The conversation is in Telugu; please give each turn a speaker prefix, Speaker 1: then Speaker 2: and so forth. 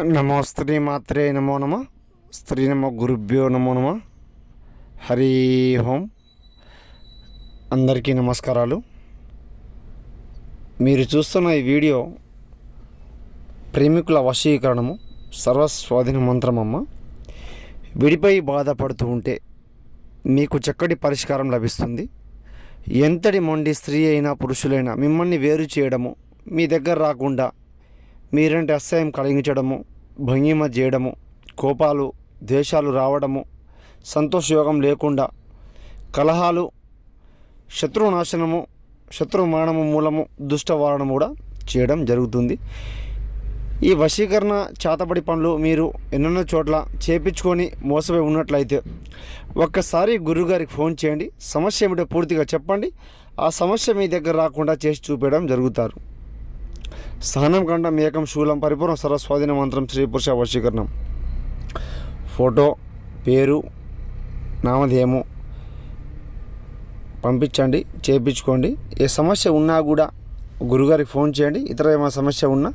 Speaker 1: నమో స్త్రీ మాత్రే నమో నమ. స్త్రీ నమో గురుభ్యో నమో నమ. హరి ఓం. అందరికీ నమస్కారాలు. మీరు చూస్తున్న ఈ వీడియో ప్రేమికుల వశీకరణము సర్వస్వాధీన మంత్రమమ్మ. విడిపై బాధపడుతూ ఉంటే మీకు చక్కటి పరిష్కారం లభిస్తుంది. ఎంతటి మొండి స్త్రీ అయినా పురుషులైనా మిమ్మల్ని వేరు చేయడము, మీ దగ్గర రాకుండా మీరంటే అసహ్యం కలిగించడము, భంగిమ చేయడము, కోపాలు ద్వేషాలు రావడము, సంతోషయోగం లేకుండా కలహాలు, శత్రునాశనము, శత్రు మరణము మూలము, దుష్టవారణము కూడా చేయడం జరుగుతుంది. ఈ వశీకరణ చేతబడి పనులు మీరు ఎన్నెన్నో చోట్ల చేపించుకొని మోసపోయి ఉన్నట్లయితే ఒక్కసారి గురువుగారికి ఫోన్ చేయండి. సమస్య ఏమిటో పూర్తిగా చెప్పండి. ఆ సమస్య మీ దగ్గర రాకుండా చేసి చూపించడం జరుగుతారు. సహనం కంఠం ఏకం శూలం పరిపూర్ణ సర్వస్వాధీన మంత్రం స్త్రీ పురుష వశీకరణం. ఫోటో, పేరు, నామధేయము పంపించండి, చేయించుకోండి. ఏ సమస్య ఉన్నా కూడా గురుగారికి ఫోన్ చేయండి. ఇతర ఏమైనా సమస్య ఉన్నా